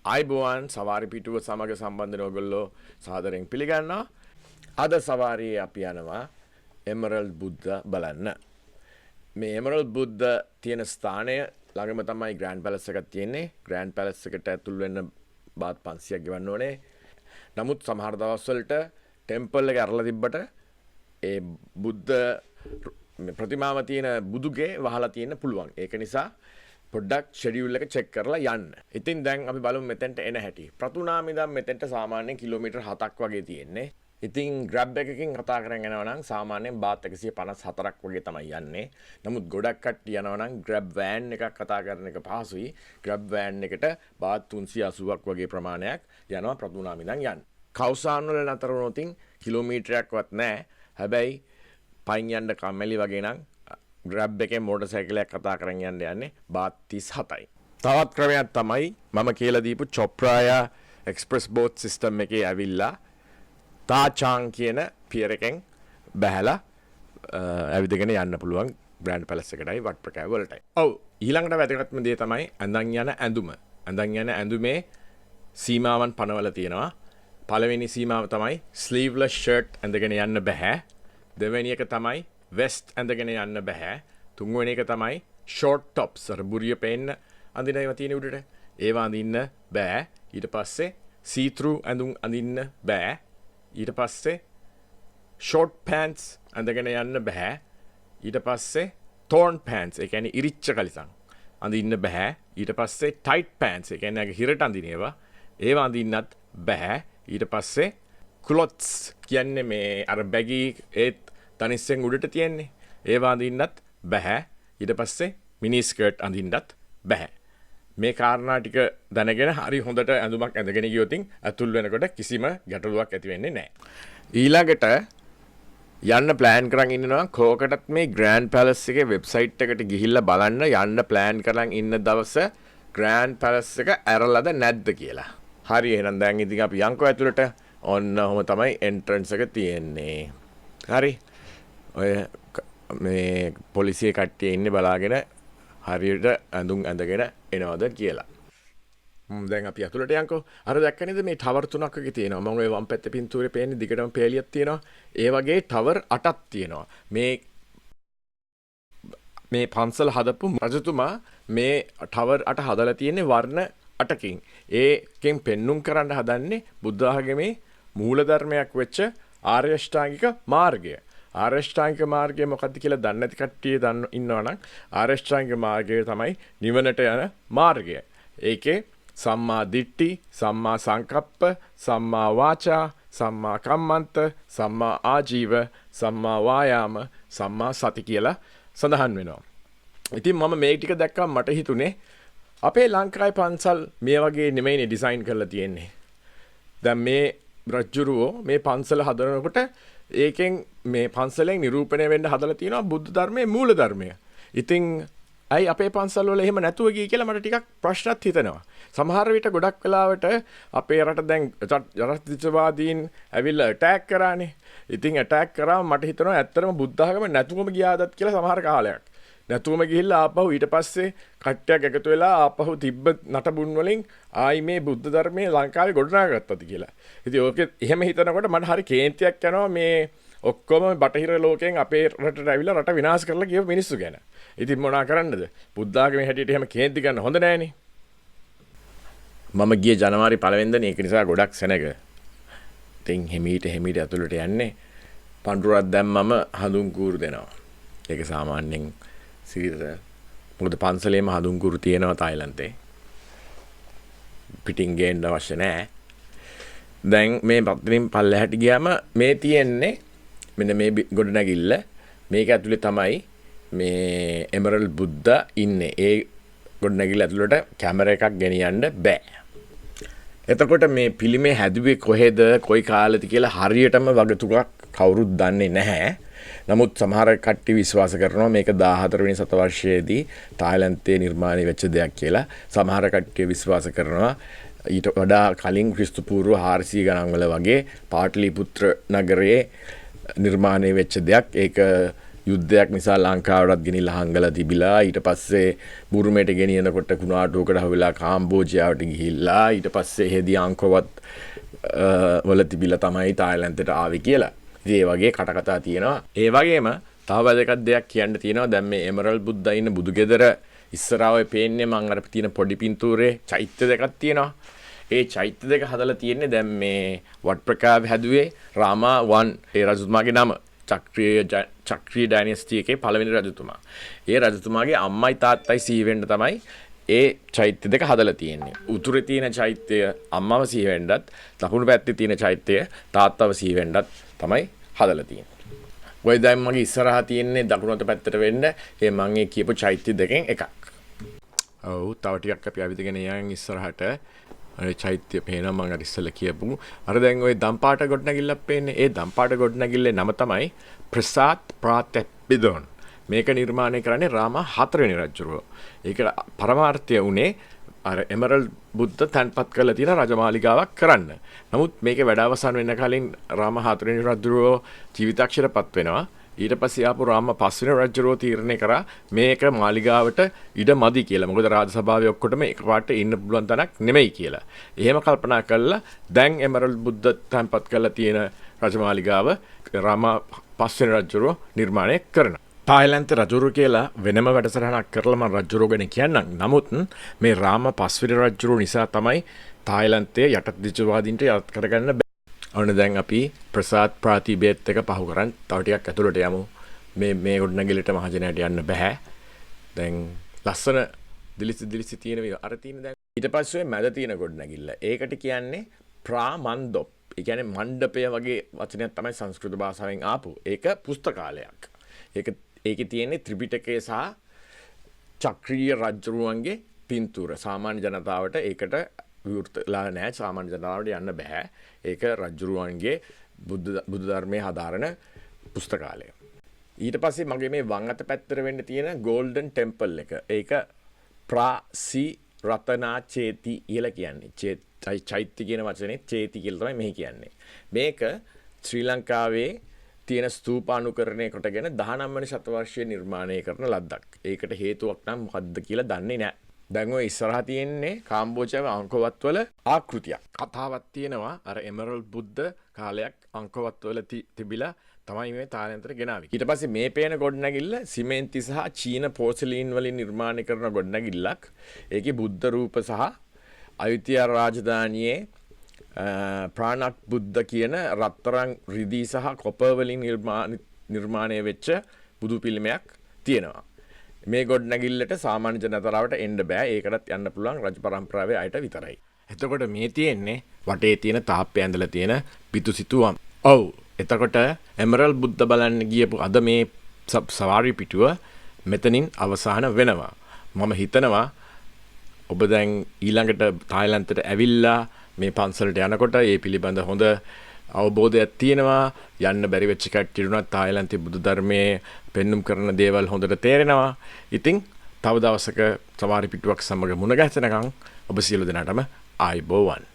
ආයිබෝවන් සවාරි පිටුව සමග සම්බන්ධ ඔයගොල්ලෝ සාදරයෙන් පිළිගන්නවා. අද සවාරියේ අපි යනවා එමරල්ඩ් බුද්ද බලන්න. මේ එමරල්ඩ් බුද්ද තියෙන ස්ථානය ළඟම තමයි ග්‍රෑන්ඩ් පැලස් එකක් තියෙන්නේ. ග්‍රෑන්ඩ් පැලස් එකට ඇතුල් වෙන්න බාත් 500ක් ගෙවන්න ඕනේ. නමුත් සමහර දවස්වලට ටෙම්පල් එක අරලා තිබ්බට ඒ බුද්ද ප්‍රතිමාව තියෙන බුදුගේ වහලා තියෙන්න පුළුවන්. ඒක නිසා පොඩ්ඩක් ෂෙඩියුල් එක චෙක් කරලා යන්න. ඉතින් දැන් අපි බලමු මෙතෙන්ට එන හැටි. ප්‍රතුනාම ඉඳන් මෙතෙන්ට සාමාන්‍යයෙන් කිලෝමීටර් 7ක් වගේ තියෙන්නේ. ඉතින් ග්‍රැබ් එකකින් කතා කරගෙන යනවා නම් සාමාන්‍යයෙන් බාත් 154ක් වගේ තමයි යන්නේ. නමුත් ගොඩක් කට්ටිය යනවා නම් ග්‍රැබ් වෑන් එකක් කතා කරන එක පහසුයි. ග්‍රැබ් වෑන් එකට බාත් 380ක් වගේ ප්‍රමාණයක් යනවා ප්‍රතුනාම ඉඳන් යන්න. කවුසාන් වල නතර වුණොත් කිලෝමීටරයක්වත් නැහැ. හැබැයි පයින් යන්න කම්මැලි වගේ නම් ග්‍රැබ් එකේ මෝටර් සයිකලයක් කතා කරන් යන්නේ බාත් 37යි. තවත් ක්‍රමයක් තමයි මම කියලා දීපු චොප්‍රායා එක්ස්ප්‍රස් බෝට් සිස්ටම් එකේ ඇවිල්ලා තාචාන් කියන පියර් එකෙන් බැහැලා ඇවිදගෙන යන්න පුළුවන් ග්‍රෑන්ඩ් පැලස් එකටයි වට ප්‍රකෑව වලටයි. ඔව් ඊළඟට වැදගත්ම දේ තමයි ඇඳන් යන ඇඳුම. ඇඳන් යන ඇඳුමේ සීමාවන් පනවලා තියෙනවා. පළවෙනි සීමාව තමයි ස්ලීව්ලස් ෂර්ට් ඇඳගෙන යන්න බෑ. දෙවෙනි එක තමයි වෙස්ට් ඇඳගෙන යන්න බෑ. තුන්වෙනි එක තමයි ෂෝට් টොප්ස් අර බුරිය පේන්න අඳින ඒවා තියෙන උඩට. ඒවා අඳින්න බෑ. ඊට පස්සේ සී ත්‍රූ ඇඳුම් අඳින්න බෑ. ඊට පස්සේ ෂෝට් පෑන්ට්ස් ඇඳගෙන යන්න බෑ. ඊට පස්සේ තෝර්න් පෑන්ට්ස් ඒ කියන්නේ ඉරිච්ච කලිසම් අඳින්න බෑ. ඊට පස්සේ ටයිට් පෑන්ට්ස් ඒ කියන්නේ හිරට අඳින ඒවා ඒවා අඳින්නත් බෑ. ඊට පස්සේ ක්ලොත්ස් කියන්නේ මේ අර බැගි ඒත් තනිස්සෙන් උඩට තියෙන්නේ. ඒවා අඳින්නත් බෑ. ඊට පස්සේ මිනි ස්කර්ට් අඳින්නත් බෑ. මේ කාරණා ටික දැනගෙන හරි හොඳට ඇඳුමක් ඇඳගෙන ගියොත් ඇතුල් වෙනකොට කිසිම ගැටලුවක් ඇති වෙන්නේ නැහැ. ඊළඟට යන්න ප්ලෑන් කරන් ඉන්නවා කෝකටත් මේ ග්‍රෑන්ඩ් පැලස් එකේ වෙබ්සයිට් එකට ගිහිල්ලා බලන්න යන්න ප්ලෑන් කරන් ඉන්න දවස ග්‍රෑන්ඩ් පැලස් එක ඇරලාද නැද්ද කියලා. හරි එහෙනම් දැන් ඉතින් අපි යන්කෝ ඇතුළට. ඔන්න ඔහම තමයි එන්ට්‍රන්ස් එක තියෙන්නේ. හරි. ඔය මේ පොලිසිය කට්ටිය ඉන්නේ බලාගෙන හරියට ඇඳුම් ඇඳගෙන එනවද කියලා. දැන් අපි අතුලට යන්කෝ. අර දැක්ක නේද මේ ටවර් තුනක් වගේ තියෙනවා. මම ඔය වම් පැත්තේ පින්තූරේ පේන්නේ දිගටම පේලියක් තියෙනවා. ඒ වගේ ටවර් 8ක් තියෙනවා. මේ පන්සල හදපු රජතුමා මේ ටවර් 8 හදලා තියෙන්නේ වර්ණ 8කින්. ඒකෙන් පෙන්눔 කරන්න හදන්නේ බුද්ධ ආගමේ මූලධර්මයක් වෙච්ච ආර්ය අෂ්ටාංගික මාර්ගය. ආර්ය අෂ්ටාංගික මාර්ගය මොකක්ද කියලා දන්නේ නැති කට්ටිය ඉන්නවනම් ආර්ය අෂ්ටාංගික මාර්ගය තමයි නිවනට යන මාර්ගය. ඒකේ සම්මා දිට්ඨි, සම්මා සංකප්ප, සම්මා වාචා, සම්මා කම්මන්ත, සම්මා ආජීව, සම්මා වායාම, සම්මා සති කියලා සඳහන් වෙනවා. ඉතින් මම මේ ටික දැක්කම මට හිතුනේ අපේ ලංකාවේ පන්සල් මේ වගේ නෙමෙයිනේ ඩිසයින් කරලා තියෙන්නේ. දැන් මේ රජුරෝ මේ පන්සල හදනකොට ඒකෙන් මේ පන්සලෙන් නිරූපණය වෙන්න හදලා තියෙනවා බුද්ධ ධර්මයේ මූල ධර්මය. ඉතින් ඇයි අපේ පන්සල් වල එහෙම නැතුව ගියේ කියලා මට ටිකක් ප්‍රශ්නත් හිතෙනවා. සමහර විට ගොඩක් වෙලාවට අපේ රට දැන් ජනතිසවාදීන් ඇවිල්ලා ඇටැක් කරානේ. ඉතින් ඇටැක් කරාම මට හිතෙනවා ඇත්තටම බුද්ධ ආගම නැතුවම ගියාදත් කියලා සමහර කාලයක්. නැතුවම ගිහිල්ලා ආපහු ඊට පස්සේ කට්ටියක් එකතු වෙලා ආපහු තිබ්බ නටබුන් වලින් ආයි මේ බුද්ධ ධර්මයේ ලංකාවේ ගොඩනගාගත්තද කියලා. ඉතින් ඕකෙ එහෙම හිතනකොට මට හරි කේන්තියක් යනවා මේ ඔක්කොම බටහිර ලෝකයෙන් අපේ රටට ඇවිල්ලා රට විනාශ කරලා ගිය මිනිස්සු ගැන. ඉතින් මොනා කරන්නද? බුද්ධ ආගමේ හැටියට එහෙම කේන්ති ගන්න හොඳ නෑනේ. මම ගිය ජනවාරි 1 වෙනිදානේ ඒක නිසා ගොඩක් සෙනග. ඉතින් හිමීට ඇතුළට යන්නේ පඳුරක් දැම්මම හඳුන් කූරු දෙනවා. ඒක සාමාන්‍යයෙන් මොකද පන්සලේම හඳුන් කුරු තියෙනවා තායිලන්තේ. පිටින් ගේන්න අවශ්‍ය නැහැ. දැන් මේ පත්තිනින් පල්ලෙහාට ගියාම මේ තියෙන්නේ මෙන්න මේ ගොඩනැගිල්ල. මේක ඇතුලේ තමයි මේ එමරල්ඩ් බුද්ද ඉන්නේ. ඒ ගොඩනැගිල්ල ඇතුළට කැමරා එකක් ගෙනියන්න බෑ. එතකොට මේ පිළිමේ හැදුවේ කොහෙද කොයි කාලෙද කියලා හරියටම වගතුගක් කවුරුත් දන්නේ නැහැ. නමුත් සමහර කට්ටිය විශ්වාස කරනවා මේක 14 වෙනි සතවර්ෂයේදී තායිලන්තයේ නිර්මාණය වෙච්ච දෙයක් කියලා. සමහර කට්ටිය විශ්වාස කරනවා ඊට වඩා කලින් ක්‍රිස්තු පූර්ව 400 ගණන් වල වගේ පාටලිපුත්‍ර නගරයේ නිර්මාණය වෙච්ච දෙයක්. ඒක යුද්ධයක් නිසා ලංකාවටත් ගෙනිලා හංගලා තිබිලා ඊට පස්සේ බුරුමේට ගෙනියනකොට කුණාටුවකට හුවෙලා කාම්බෝජියාවට ගිහිල්ලා ඊට පස්සේ එහෙදී අංකොවත් වල තිබිලා තමයි තායිලන්තයට ආවේ කියලා. ඉතින් ඒ වගේ කටකතා තියෙනවා. ඒ වගේම තව වැදගත් දෙයක් කියන්න තියෙනවා. දැන් මේ එමරල්ඩ් බුද්දා ඉන්න බුදුගෙදර ඉස්සරහාවේ පේන්නේ මම අර තියෙන පොඩි පින්තූරේ චෛත්‍ය දෙකක් තියෙනවා. ඒ චෛත්‍ය දෙක හදලා තියෙන්නේ දැන් මේ වට්ප්‍රකාව හැදුවේ රාමා 1 ඒ රජතුමාගේ නම. චක්‍රීය ඩයිනස්ටි එකේ පළවෙනි රජතුමා. ඒ රජතුමාගේ අම්මයි තාත්තයි සිහි වෙන්න තමයි ඒ චෛත්‍ය දෙක හදලා තියෙන්නේ. උතුරේ තියෙන චෛත්‍ය අම්මව සිහි වෙන්නත්, දකුණු පැත්තේ තියෙන චෛත්‍ය තාත්තව සිහි වෙන්නත් තමයි හදලා තියෙන්නේ. ඔය දැන් මගේ ඉස්සරහා තියෙන්නේ දකුණු අත පැත්තට වෙන්න ඒ මම ඒ කියපු චෛත්‍ය දෙකෙන් එකක්. ඔව් තව ටිකක් අපි ඇවිදගෙන යන් ඉස්සරහට චෛත්‍ය පේනවා මම අර ඉස්සෙල්ලා කියපු. අර දැන් ওই දම්පාට ගොඩනැගිල්ලක් පේන්නේ. ඒ දම්පාට ගොඩනැගිල්ලේ නම තමයි ප්‍රසාද් ප්‍රාතැප්පිදොන්. මේක නිර්මාණය කරන්නේ රාමා 4 වෙනි රජුරෝ. ඒක පරමාර්ථය උනේ අර එමරල්ඩ් බුද්ද තැන්පත් කරලා තියෙන රජමාලිගාවක් කරන්න. නමුත් මේකේ වැඩ අවසන් වෙන්න කලින් රාමා 4 වෙනි රජුරෝ ජීවිතක්ෂරපත් වෙනවා. ඊට පස්සේ ආපු රාමා 5 වෙනි රජුරෝ තීරණය කරා මේක මාලිගාවට ඉඩ මදි කියලා. මොකද රාජසභාවේ ඔක්කොටම එකපාරට ඉන්න පුළුවන් තැනක් නෙමෙයි කියලා. එහෙම කල්පනා කළා දැන් එමරල්ඩ් බුද්ද තැන්පත් කරලා තියෙන රජමාලිගාව රාමා 5 වෙනි රජුරෝ නිර්මාණය කරනවා. තායිලන්තේ රජුරු කියලා වෙනම වැඩසටහනක් කරලා මම රජුරු ගැන කියන්නම්. නමුත් මේ රාම 5 වෙනි රජුරු නිසා තමයි තායිලන්තයේ යටත් දිජවාදීන්ට යත් කරගන්න බැහැ. ඔන්න දැන් අපි ප්‍රසාද් ප්‍රාතිබේත් එක පහු කරන් තව ටිකක් ඇතුළට යමු. මේ ගොඩනැගිල්ලට මහජනයාට යන්න බෑ. දැන් ලස්සන දිලිසි තියෙන මේ අර තියෙන දැන් ඊට පස්සේ මැද තියෙන ගොඩනැගිල්ල. ඒකට කියන්නේ ප්‍රාමන්දොප්. ඒ කියන්නේ මණ්ඩපය වගේ වචනයක් තමයි සංස්කෘත භාෂාවෙන් ආපු. ඒක පුස්තකාලයක්. ඒකේ තියෙන්නේ ත්‍රිපිටකය සහ චක්‍රීය රජුරුවන්ගේ පින්තූර. සාමාන්‍ය ජනතාවට ඒකට විවෘතලා නැහැ. සාමාන්‍ය ජනතාවට යන්න බෑ. ඒක රජුරුවන්ගේ බුදු ධර්මයේ හදාරන පුස්තකාලය. ඊට පස්සේ මගේ මේ වම් අත පැත්තට වෙන්න තියෙන ගෝල්ඩන් ටෙම්පල් එක. ඒක ප්‍රාසි රතනා චේති කියලා කියන්නේ. චෛත්‍ය කියන වචනේ චේති කියලා තමයි මෙහි කියන්නේ. මේක ශ්‍රී ලංකාවේ තියෙන ස්තූප අනුකරණය කොටගෙන 19 වෙනි ශතවර්ෂයේ නිර්මාණය කරන ලද්දක්. ඒකට හේතුවක් නම් මොකද්ද කියලා දන්නේ නැහැ. දැන් ඔය ඉස්සරහා තියෙන්නේ කාම්බෝජාවේ අංකවත් වල ආකෘතියක්. කතාවක් තියෙනවා අර එමරල්ඩ් බුද්ද කාලයක් අංකවත් වල තිබිලා තමයි මේ තායිලන්තයට ගෙනාවේ. ඊට පස්සේ මේ පේන ගොඩනැගිල්ල සිමෙන්ති සහ චීන පෝසලීන් වලින් නිර්මාණය කරන ගොඩනැගිල්ලක්. ඒකේ බුද්ධ රූප සහ අයුතියා රාජධානියේ ප්‍රාණක් බුද්ධ කියන රත්තරන් රිදී සහ කොපර් වලින් නිර්මාණය වෙච්ච බුදු පිළිමයක් තියෙනවා. මේ ගොඩනැගිල්ලට සාමාන්‍ය ජනතාවට එන්න බෑ. ඒකටත් යන්න පුළුවන් රජ පරම්පරාවේ අයට විතරයි. එතකොට මේ තියෙන්නේ වටේ තියෙන තාප්පය ඇඳලා තියෙන පිටුසිතුවම්. ඔව්. එතකොට එමරල්ඩ් බුද්ද බලන්න ගියපු අද මේ සවාරි පිටුව මෙතනින් අවසන් වෙනවා. මම හිතනවා ඔබ දැන් ඊළඟට තායිලන්තයට ඇවිල්ලා මේ පන්සලට යනකොට ඒ පිළිබඳ හොඳ අවබෝධයක් තියෙනවා. යන්න බැරි වෙච්ච කට්ටියුණත් තායිලන්තයේ බුදු ධර්මයේ පෙන්눔 කරන දේවල් හොඳට තේරෙනවා. ඉතින් තව දවසක සවාරි පිටුවක් සමග මුණ ගැසෙනකම් ඔබ සියලු දෙනාටම ආයුබෝවන්.